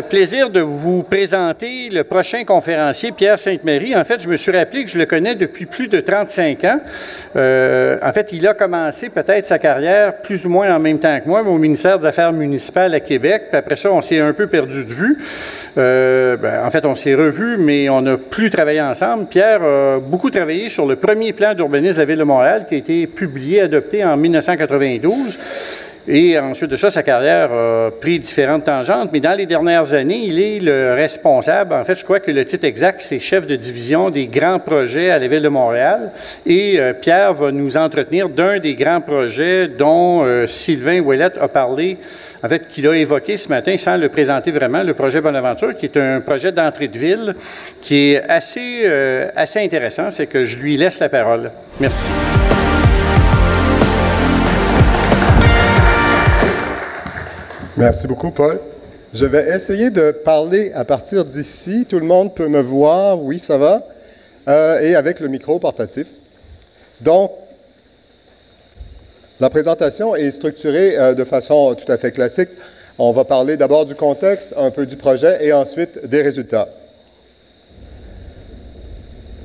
plaisir de vous présenter le prochain conférencier, Pierre Sainte-Marie. En fait, je me suis rappelé que je le connais depuis plus de 35 ans. En fait, il a commencé peut-être sa carrière plus ou moins en même temps que moi au ministère des Affaires municipales à Québec. Puis après ça, on s'est un peu perdu de vue. En fait, on s'est revus, mais on n'a plus travaillé ensemble. Pierre a beaucoup travaillé sur le premier plan d'urbanisme de la Ville de Montréal qui a été publié, adopté en 1992. Et ensuite de ça, sa carrière a pris différentes tangentes, mais dans les dernières années, il est le responsable. En fait, je crois que le titre exact, c'est chef de division des grands projets à la Ville de Montréal. Et Pierre va nous entretenir d'un des grands projets dont Sylvain Ouellette a parlé, en fait, qu'il a évoqué ce matin sans le présenter vraiment, le projet Bonaventure, qui est un projet d'entrée de ville qui est assez intéressant. C'est que je lui laisse la parole. Merci. Merci beaucoup, Paul. Je vais essayer de parler à partir d'ici. Tout le monde peut me voir. Oui, ça va. Et avec le micro portatif. Donc, la présentation est structurée de façon tout à fait classique. On va parler d'abord du contexte, un peu du projet et ensuite des résultats.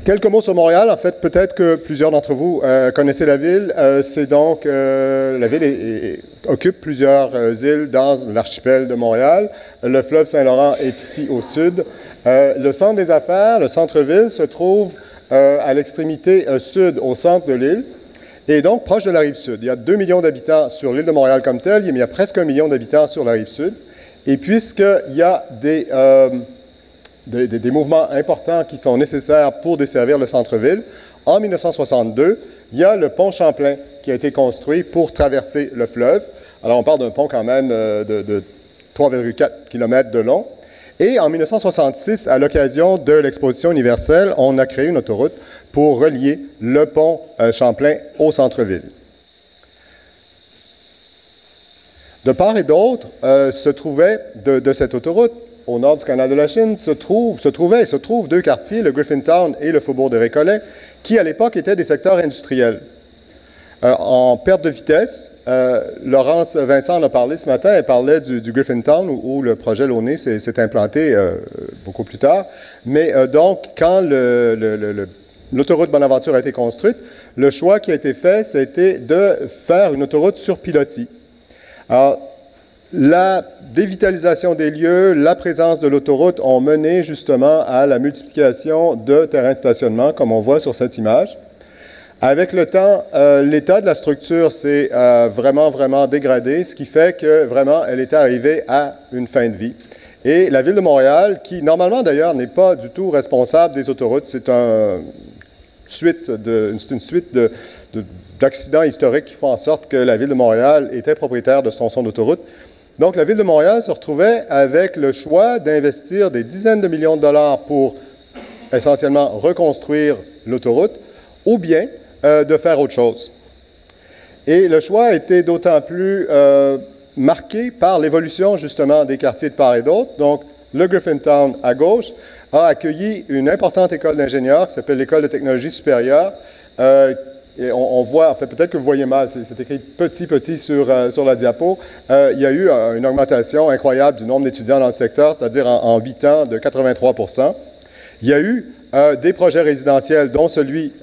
Quelques mots sur Montréal. En fait, peut-être que plusieurs d'entre vous connaissez la ville. C'est donc, la ville occupe plusieurs îles dans l'archipel de Montréal. Le fleuve Saint-Laurent est ici au sud. Le centre des affaires, le centre-ville, se trouve à l'extrémité sud, au centre de l'île, et donc proche de la rive sud. Il y a 2 millions d'habitants sur l'île de Montréal comme telle, mais il y a presque 1 million d'habitants sur la rive sud. Et puisqu'il y a des mouvements importants qui sont nécessaires pour desservir le centre-ville, en 1962, il y a le pont Champlain qui a été construit pour traverser le fleuve. Alors, on parle d'un pont quand même de 3,4 km de long. Et en 1966, à l'occasion de l'exposition universelle, on a créé une autoroute pour relier le pont Champlain au centre-ville. De part et d'autre, se trouvait de cette autoroute, au nord du canal de la Chine, se trouvent 2 quartiers, le Griffintown et le Faubourg des Récollets, qui à l'époque étaient des secteurs industriels. En perte de vitesse, Laurence Vincent en a parlé ce matin, elle parlait du Griffintown où le projet Launay s'est implanté beaucoup plus tard. Mais donc, quand l'autoroute Bonaventure a été construite, le choix qui a été fait, c'était de faire une autoroute sur pilotis. Alors, la dévitalisation des lieux, la présence de l'autoroute ont mené justement à la multiplication de terrains de stationnement, comme on voit sur cette image. Avec le temps, l'état de la structure s'est vraiment dégradé, ce qui fait que vraiment, elle était arrivée à une fin de vie. Et la Ville de Montréal, qui normalement d'ailleurs n'est pas du tout responsable des autoroutes, c'est une suite d'accidents historiques qui font en sorte que la Ville de Montréal était propriétaire de ce tronçon d'autoroute. Donc, la Ville de Montréal se retrouvait avec le choix d'investir des dizaines de millions de dollars pour essentiellement reconstruire l'autoroute ou bien de faire autre chose. Et le choix a été d'autant plus marqué par l'évolution justement des quartiers de part et d'autre. Donc, le Griffintown à gauche a accueilli une importante école d'ingénieurs qui s'appelle l'École de technologie supérieure. Et on voit, en fait, peut-être que vous voyez mal, c'est écrit petit sur la diapo. Il y a eu une augmentation incroyable du nombre d'étudiants dans le secteur, c'est-à-dire en 8 ans de 83 %. Il y a eu des projets résidentiels, dont celui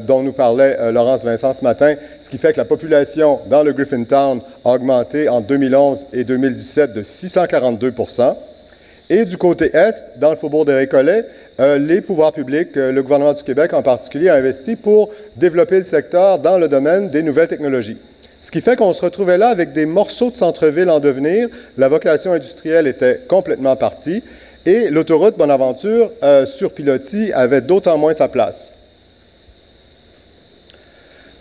dont nous parlait Laurence Vincent ce matin, ce qui fait que la population dans le Griffintown a augmenté en 2011 et 2017 de 642 %. Et du côté est, dans le Faubourg des Récollets, les pouvoirs publics, le gouvernement du Québec en particulier, a investi pour développer le secteur dans le domaine des nouvelles technologies. Ce qui fait qu'on se retrouvait là avec des morceaux de centre-ville en devenir. La vocation industrielle était complètement partie et l'autoroute Bonaventure sur pilotis avait d'autant moins sa place.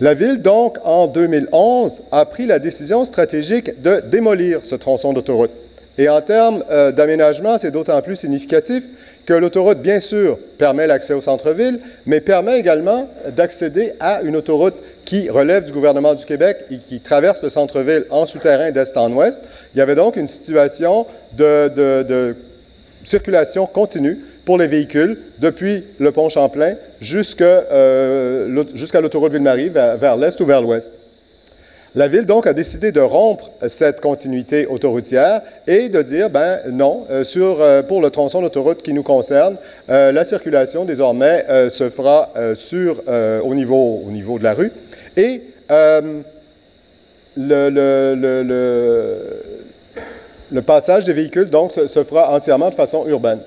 La Ville, donc, en 2011, a pris la décision stratégique de démolir ce tronçon d'autoroute. Et en termes d'aménagement, c'est d'autant plus significatif que l'autoroute, bien sûr, permet l'accès au centre-ville, mais permet également d'accéder à une autoroute qui relève du gouvernement du Québec et qui traverse le centre-ville en souterrain d'est en ouest. Il y avait donc une situation de circulation continue pour les véhicules depuis le pont Champlain jusqu'à l'autoroute Ville-Marie vers l'est ou vers l'ouest. La Ville, donc, a décidé de rompre cette continuité autoroutière et de dire, ben non, pour le tronçon d'autoroute qui nous concerne, la circulation, désormais, se fera au niveau de la rue. Et le passage des véhicules, donc, se fera entièrement de façon urbaine.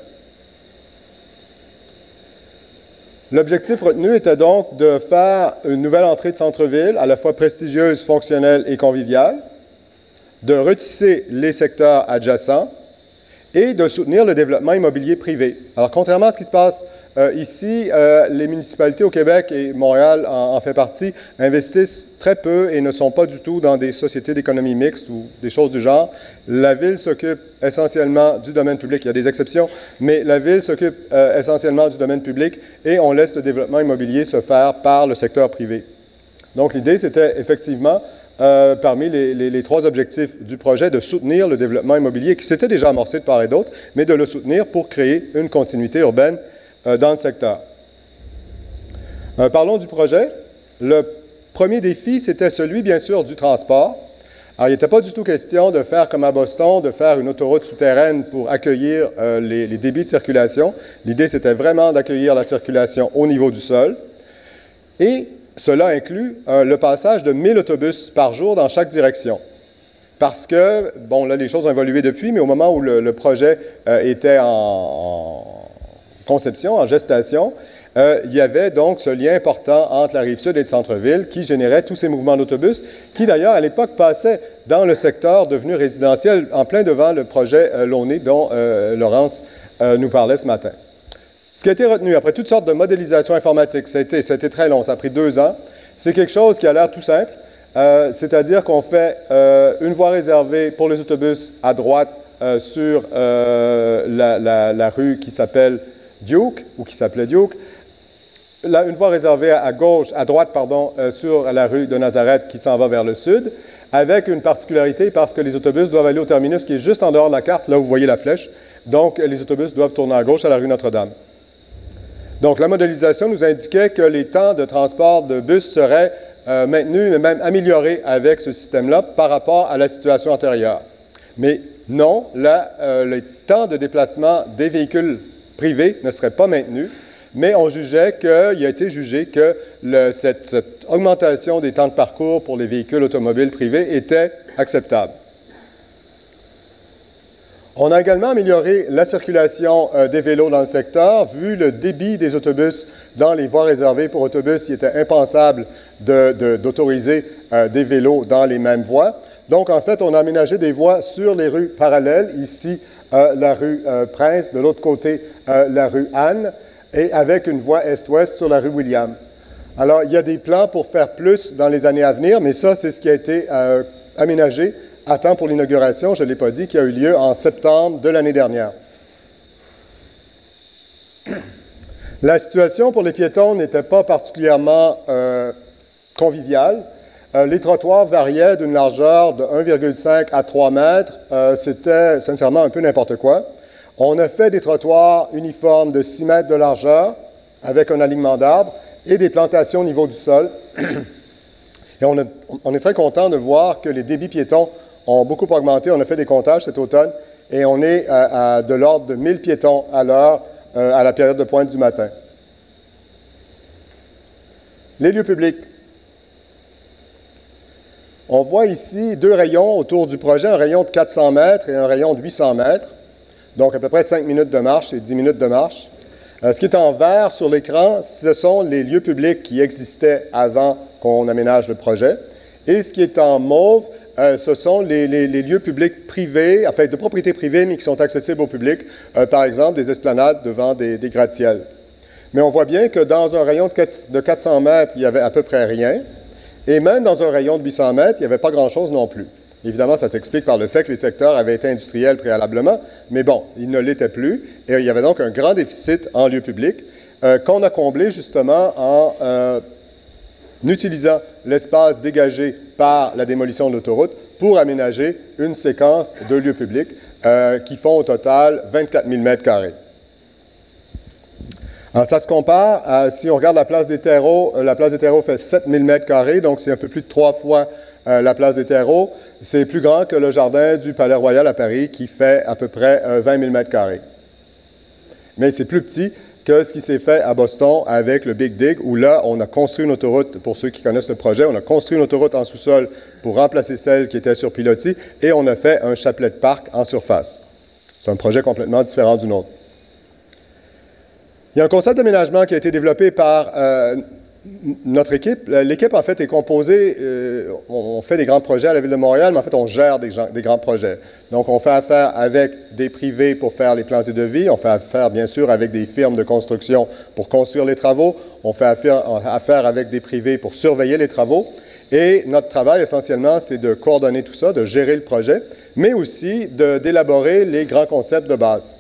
L'objectif retenu était donc de faire une nouvelle entrée de centre-ville, à la fois prestigieuse, fonctionnelle et conviviale, de retisser les secteurs adjacents et de soutenir le développement immobilier privé. Alors, contrairement à ce qui se passe ici, les municipalités au Québec, et Montréal en fait partie, investissent très peu et ne sont pas du tout dans des sociétés d'économie mixte ou des choses du genre. La Ville s'occupe essentiellement du domaine public. Il y a des exceptions, mais la Ville s'occupe essentiellement du domaine public et on laisse le développement immobilier se faire par le secteur privé. Donc, l'idée, c'était effectivement, parmi les trois objectifs du projet, de soutenir le développement immobilier qui s'était déjà amorcé de part et d'autre, mais de le soutenir pour créer une continuité urbaine dans le secteur. Parlons du projet. Le premier défi, c'était celui, bien sûr, du transport. Alors, il n'était pas du tout question de faire comme à Boston, de faire une autoroute souterraine pour accueillir les débits de circulation. L'idée, c'était vraiment d'accueillir la circulation au niveau du sol. Et cela inclut le passage de 1000 autobus par jour dans chaque direction. Parce que, bon, là, les choses ont évolué depuis, mais au moment où le projet était en conception, en gestation, il y avait donc ce lien important entre la Rive-Sud et le centre-ville qui générait tous ces mouvements d'autobus qui, d'ailleurs, à l'époque, passaient dans le secteur devenu résidentiel, en plein devant le projet Launay dont Laurence nous parlait ce matin. Ce qui a été retenu, après toutes sortes de modélisations informatiques, ça a été très long, ça a pris 2 ans, c'est quelque chose qui a l'air tout simple, c'est-à-dire qu'on fait une voie réservée pour les autobus à droite sur la rue qui s'appelle Duke, ou qui s'appelait Duke, une voie réservée à droite, sur la rue de Nazareth qui s'en va vers le sud, avec une particularité parce que les autobus doivent aller au terminus qui est juste en dehors de la carte, là où vous voyez la flèche. Donc, les autobus doivent tourner à gauche à la rue Notre-Dame. Donc, la modélisation nous indiquait que les temps de transport de bus seraient maintenus, mais même améliorés avec ce système-là par rapport à la situation antérieure. Mais non, les temps de déplacement des véhicules privés ne seraient pas maintenus, mais il a été jugé que cette augmentation des temps de parcours pour les véhicules automobiles privés était acceptable. On a également amélioré la circulation des vélos dans le secteur. Vu le débit des autobus dans les voies réservées pour autobus, il était impensable d'autoriser des vélos dans les mêmes voies. Donc, en fait, on a aménagé des voies sur les rues parallèles. Ici, la rue Prince, de l'autre côté, la rue Anne, et avec une voie est-ouest sur la rue William. Alors, il y a des plans pour faire plus dans les années à venir, mais ça, c'est ce qui a été aménagé à temps pour l'inauguration, je ne l'ai pas dit, qui a eu lieu en septembre de l'année dernière. La situation pour les piétons n'était pas particulièrement conviviale. Les trottoirs variaient d'une largeur de 1,5 à 3 mètres. C'était sincèrement un peu n'importe quoi. On a fait des trottoirs uniformes de 6 mètres de largeur avec un alignement d'arbres et des plantations au niveau du sol. Et on est très content de voir que les débits piétons ont beaucoup augmenté. On a fait des comptages cet automne et on est de l'ordre de 1000 piétons à l'heure à la période de pointe du matin. Les lieux publics. On voit ici 2 rayons autour du projet, un rayon de 400 mètres et un rayon de 800 mètres, donc à peu près 5 minutes de marche et 10 minutes de marche. Ce qui est en vert sur l'écran, ce sont les lieux publics qui existaient avant qu'on aménage le projet. Et ce qui est en mauve, ce sont les lieux publics privés, enfin de propriété privée, mais qui sont accessibles au public, par exemple des esplanades devant des gratte-ciels. Mais on voit bien que dans un rayon de 400 mètres, il y avait à peu près rien. Et même dans un rayon de 800 mètres, il n'y avait pas grand-chose non plus. Évidemment, ça s'explique par le fait que les secteurs avaient été industriels préalablement, mais bon, ils ne l'étaient plus. Et il y avait donc un grand déficit en lieu public qu'on a comblé justement en utilisant l'espace dégagé par la démolition de l'autoroute pour aménager une séquence de lieux publics qui font au total 24 000 mètres carrés. Alors, ça se compare, si on regarde la place des terreaux fait 7 000 mètres carrés, donc c'est un peu plus de 3 fois la place des Terreaux. C'est plus grand que le jardin du Palais Royal à Paris, qui fait à peu près 20 000 m². Mais c'est plus petit que ce qui s'est fait à Boston avec le Big Dig, où là, on a construit une autoroute, pour ceux qui connaissent le projet, on a construit une autoroute en sous-sol pour remplacer celle qui était sur pilotis, et on a fait un chapelet de parc en surface. C'est un projet complètement différent du nôtre. Il y a un concept d'aménagement qui a été développé par notre équipe. L'équipe, en fait, est composée, on fait des grands projets à la Ville de Montréal, mais en fait, on gère des grands projets. Donc, on fait affaire avec des privés pour faire les plans et devis. On fait affaire, bien sûr, avec des firmes de construction pour construire les travaux. On fait affaire avec des privés pour surveiller les travaux. Et notre travail, essentiellement, c'est de coordonner tout ça, de gérer le projet, mais aussi d'élaborer les grands concepts de base.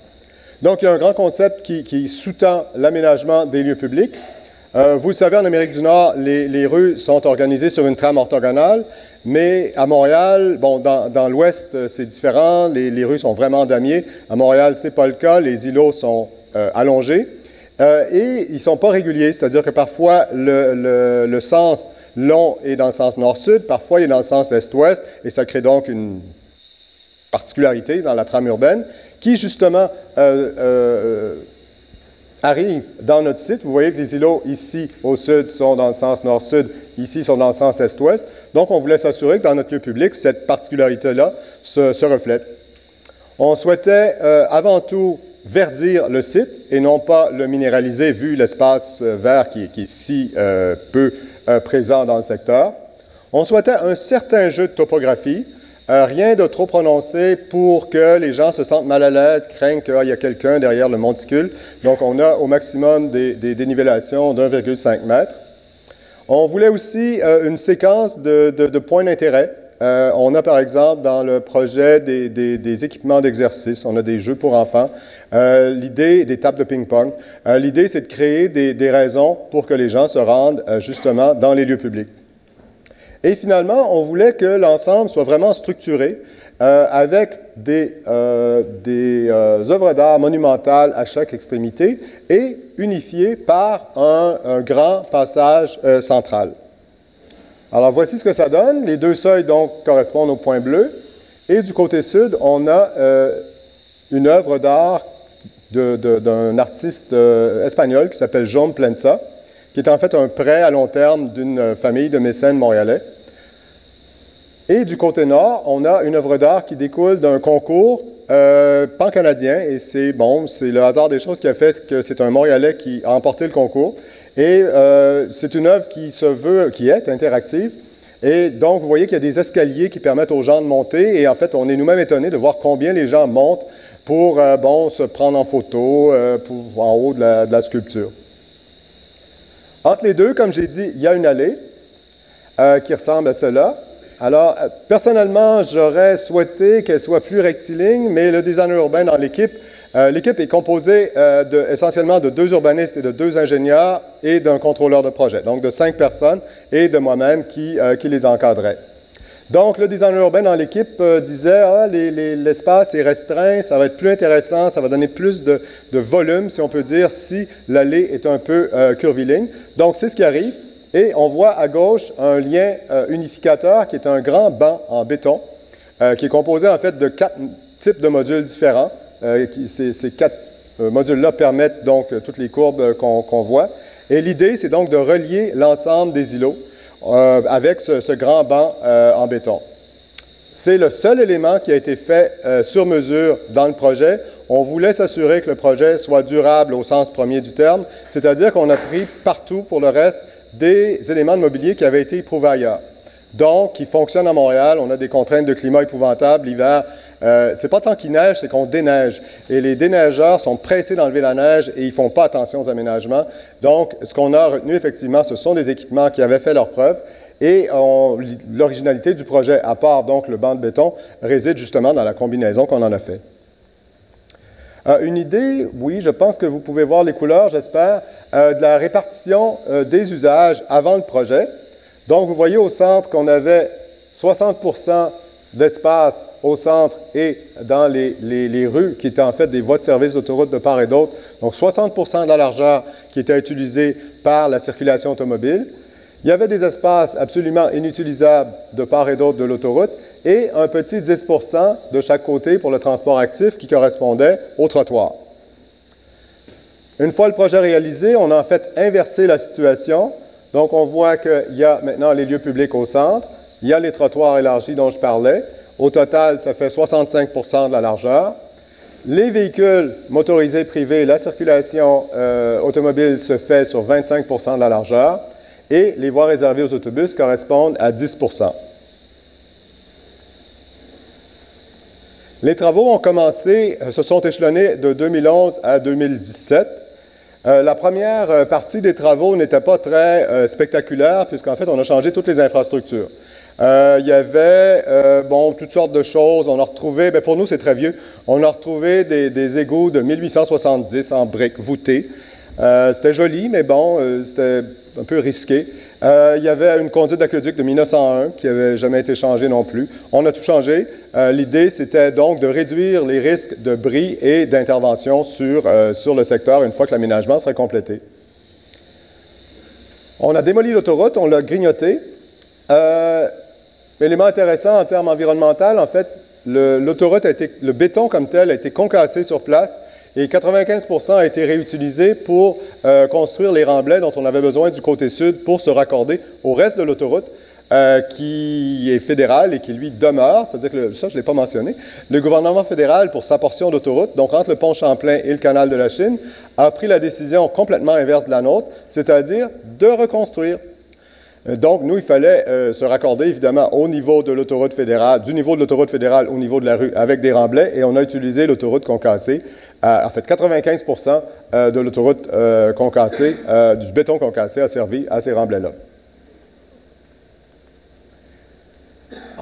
Donc, il y a un grand concept qui sous-tend l'aménagement des lieux publics. Vous le savez, en Amérique du Nord, les rues sont organisées sur une trame orthogonale, mais à Montréal, bon, dans l'Ouest, c'est différent. Les rues sont vraiment en damier. À Montréal, ce n'est pas le cas. Les îlots sont allongés et ils ne sont pas réguliers, c'est-à-dire que parfois, le sens long est dans le sens nord-sud, parfois, il est dans le sens est-ouest, et ça crée donc une particularité dans la trame urbaine qui, justement, arrive dans notre site. Vous voyez que les îlots ici au sud sont dans le sens nord-sud, ici sont dans le sens est-ouest. Donc, on voulait s'assurer que dans notre lieu public, cette particularité-là se reflète. On souhaitait avant tout verdir le site et non pas le minéraliser vu l'espace vert qui est si peu présent dans le secteur. On souhaitait un certain jeu de topographie. Rien de trop prononcé pour que les gens se sentent mal à l'aise, craignent qu'il y a quelqu'un derrière le monticule. Donc, on a au maximum des dénivellations d'1,5 m. On voulait aussi une séquence de points d'intérêt. On a, par exemple, dans le projet des équipements d'exercice, on a des jeux pour enfants, l'idée des tables de ping-pong. L'idée, c'est de créer des raisons pour que les gens se rendent justement dans les lieux publics. Et finalement, on voulait que l'ensemble soit vraiment structuré avec des œuvres d'art monumentales à chaque extrémité et unifié par un grand passage central. Alors, voici ce que ça donne. Les deux seuils, donc, correspondent au point bleu. Et du côté sud, on a une œuvre d'art d'un artiste espagnol qui s'appelle Jaume Plensa, qui est en fait un prêt à long terme d'une famille de mécènes montréalais. Et du côté nord, on a une œuvre d'art qui découle d'un concours pan-canadien, et c'est le hasard des choses qui a fait que c'est un Montréalais qui a remporté le concours. Et c'est une œuvre qui est interactive. Et donc, vous voyez qu'il y a des escaliers qui permettent aux gens de monter. Et en fait, on est nous-mêmes étonnés de voir combien les gens montent pour se prendre en photo en haut de la sculpture. Entre les deux, comme j'ai dit, il y a une allée qui ressemble à cela. Alors, personnellement, j'aurais souhaité qu'elle soit plus rectiligne, mais le designer urbain dans l'équipe, l'équipe est composée essentiellement de 2 urbanistes et de 2 ingénieurs et d'un contrôleur de projet, donc de 5 personnes et de moi-même qui les encadrait. Donc, le designer urbain dans l'équipe disait « l'espace est restreint, ça va être plus intéressant, ça va donner plus de volume, si on peut dire, si l'allée est un peu curviligne. » Donc, c'est ce qui arrive. Et on voit à gauche un lien unificateur qui est un grand banc en béton qui est composé en fait de 4 types de modules différents. Ces 4 modules-là permettent donc toutes les courbes qu'on voit. Et l'idée, c'est donc de relier l'ensemble des îlots avec ce grand banc en béton. C'est le seul élément qui a été fait sur mesure dans le projet. On voulait s'assurer que le projet soit durable au sens premier du terme, c'est-à-dire qu'on a pris partout pour le reste des éléments de mobilier qui avaient été éprouvés ailleurs. Donc, qui fonctionnent à Montréal. On a des contraintes de climat épouvantables. L'hiver, c'est pas tant qu'il neige, c'est qu'on déneige. Et les déneigeurs sont pressés d'enlever la neige et ils font pas attention aux aménagements. Donc, ce qu'on a retenu, effectivement, ce sont des équipements qui avaient fait leurs preuves. Et l'originalité du projet, à part donc le banc de béton, réside justement dans la combinaison qu'on en a fait. Une idée, oui, je pense que vous pouvez voir les couleurs, j'espère, de la répartition des usages avant le projet. Donc, vous voyez au centre qu'on avait 60% d'espace au centre et dans les rues qui étaient en fait des voies de service d'autoroute de part et d'autre. Donc, 60% de la largeur qui était utilisée par la circulation automobile. Il y avait des espaces absolument inutilisables de part et d'autre de l'autoroute et un petit 10 % de chaque côté pour le transport actif qui correspondait au trottoir. Une fois le projet réalisé, on a en fait inversé la situation. Donc, on voit qu'il y a maintenant les lieux publics au centre, il y a les trottoirs élargis dont je parlais. Au total, ça fait 65 % de la largeur. Les véhicules motorisés privés, la circulation automobile se fait sur 25 % de la largeur et les voies réservées aux autobus correspondent à 10 %. Les travaux ont commencé, se sont échelonnés de 2011 à 2017. La première partie des travaux n'était pas très spectaculaire puisqu'en fait, on a changé toutes les infrastructures. Il y avait, toutes sortes de choses. On a retrouvé, pour nous, c'est très vieux, on a retrouvé des égouts de 1870 en briques voûtées. C'était joli, mais c'était un peu risqué. Il y avait une conduite d'aqueduc de 1901 qui n'avait jamais été changée non plus. On a tout changé. L'idée, c'était donc de réduire les risques de bris et d'intervention sur le secteur une fois que l'aménagement serait complété. On a démoli l'autoroute, on l'a grignotée. Élément intéressant en termes environnementaux, en fait, le béton comme tel a été concassé sur place et 95 % a été réutilisé pour construire les remblais dont on avait besoin du côté sud pour se raccorder au reste de l'autoroute qui est fédéral et qui, lui, demeure. C'est-à-dire que, ça, je ne l'ai pas mentionné, le gouvernement fédéral, pour sa portion d'autoroute, donc entre le pont Champlain et le canal de la Chine, a pris la décision complètement inverse de la nôtre, c'est-à-dire de reconstruire. Donc, nous, il fallait se raccorder, évidemment, au niveau de l'autoroute fédérale, du niveau de l'autoroute fédérale au niveau de la rue avec des remblais, et on a utilisé l'autoroute concassée. En fait, 95 % de l'autoroute concassée, du béton concassé a servi à ces remblais-là.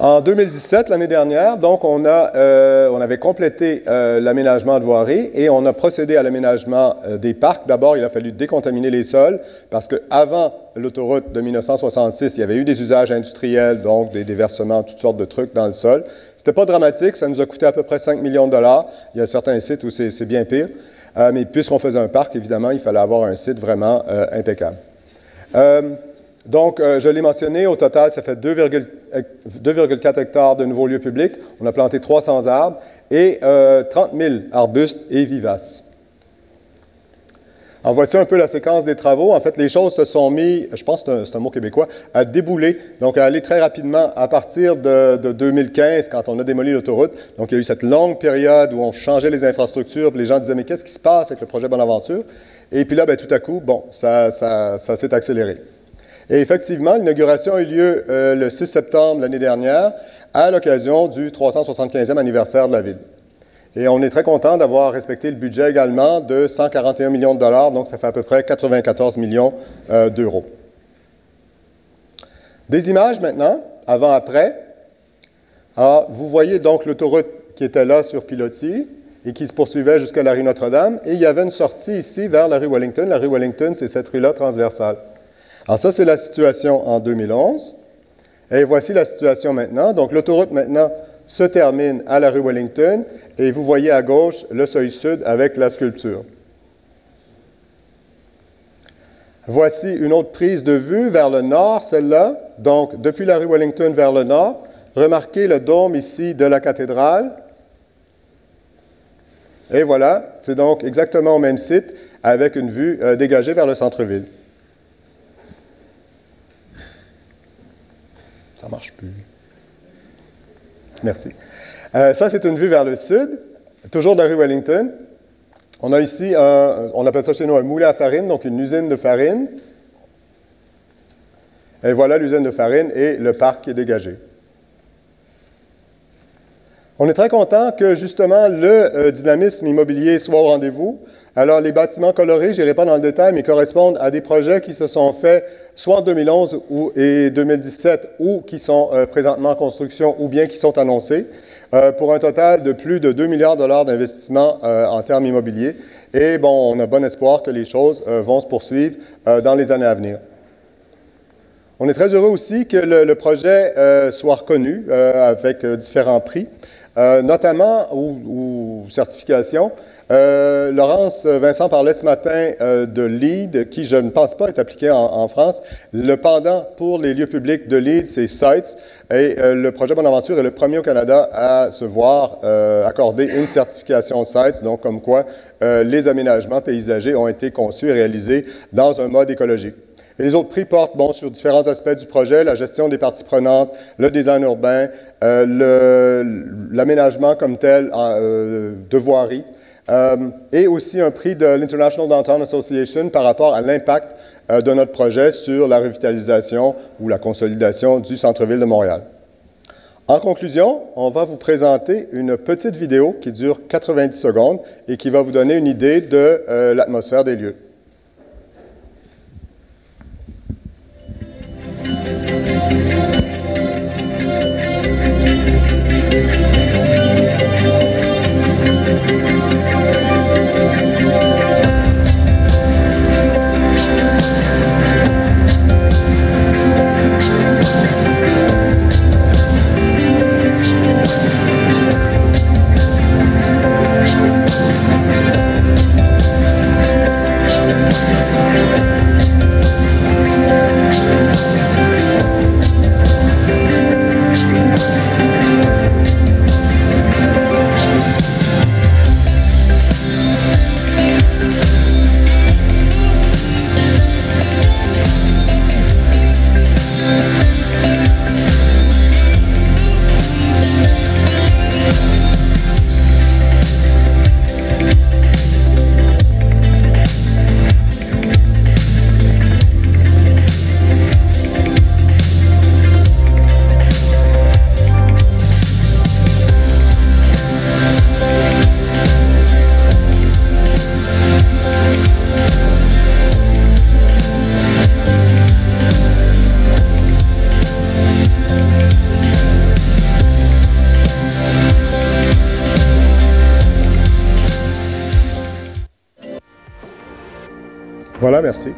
En 2017, l'année dernière, donc, on avait complété l'aménagement de voirie et on a procédé à l'aménagement des parcs. D'abord, il a fallu décontaminer les sols parce qu'avant l'autoroute de 1966, il y avait eu des usages industriels, donc des déversements, toutes sortes de trucs dans le sol. C'était pas dramatique, ça nous a coûté à peu près 5 millions de $. Il y a certains sites où c'est bien pire. Mais puisqu'on faisait un parc, évidemment, il fallait avoir un site vraiment impeccable. Donc, je l'ai mentionné, au total, ça fait 2,4 hectares de nouveaux lieux publics. On a planté 300 arbres et 30 000 arbustes et vivaces. Alors, voici un peu la séquence des travaux. En fait, les choses se sont mises, je pense que c'est un mot québécois, à débouler, donc à aller très rapidement à partir de 2015, quand on a démoli l'autoroute. Donc, il y a eu cette longue période où on changeait les infrastructures, puis les gens disaient « Mais qu'est-ce qui se passe avec le projet Bonaventure? » Et puis là, tout à coup, ça s'est accéléré. Et effectivement, l'inauguration a eu lieu le 6 septembre l'année dernière, à l'occasion du 375e anniversaire de la Ville. Et on est très content d'avoir respecté le budget également de 141 millions de $, donc ça fait à peu près 94 millions d'euros. Des images maintenant, avant-après. Alors, vous voyez donc l'autoroute qui était là sur Pilotis et qui se poursuivait jusqu'à la rue Notre-Dame. Et il y avait une sortie ici vers la rue Wellington. La rue Wellington, c'est cette rue-là transversale. Alors ça, c'est la situation en 2011. Et voici la situation maintenant. Donc, l'autoroute maintenant se termine à la rue Wellington et vous voyez à gauche le seuil sud avec la sculpture. Voici une autre prise de vue vers le nord, celle-là. Donc, depuis la rue Wellington vers le nord, remarquez le dôme ici de la cathédrale. Et voilà, c'est donc exactement au même site avec une vue dégagée vers le centre-ville. Ça ne marche plus. Merci. Ça, c'est une vue vers le sud, toujours de la rue Wellington. On a ici, on appelle ça chez nous un moulin à farine, donc une usine de farine. Et voilà l'usine de farine et le parc qui est dégagé. On est très content que, justement, le dynamisme immobilier soit au rendez-vous. Alors, les bâtiments colorés, je n'irai pas dans le détail, mais correspondent à des projets qui se sont faits soit en 2011 et 2017 ou qui sont présentement en construction ou bien qui sont annoncés, pour un total de plus de 2 milliards de $ d'investissement en termes immobiliers. Et bon, on a bon espoir que les choses vont se poursuivre dans les années à venir. On est très heureux aussi que le projet soit reconnu avec différents prix. notamment aux certifications. Laurence Vincent parlait ce matin de LEED, qui je ne pense pas est appliqué en France. Le pendant pour les lieux publics de LEED, c'est Sites, et le projet Bonaventure est le premier au Canada à se voir accorder une certification Sites, donc comme quoi les aménagements paysagers ont été conçus et réalisés dans un mode écologique. Et les autres prix portent sur différents aspects du projet, la gestion des parties prenantes, le design urbain, l'aménagement comme tel de voirie, et aussi un prix de l'International Downtown Association par rapport à l'impact de notre projet sur la revitalisation ou la consolidation du centre-ville de Montréal. En conclusion, on va vous présenter une petite vidéo qui dure 90 secondes et qui va vous donner une idée de l'atmosphère des lieux. Voilà, merci.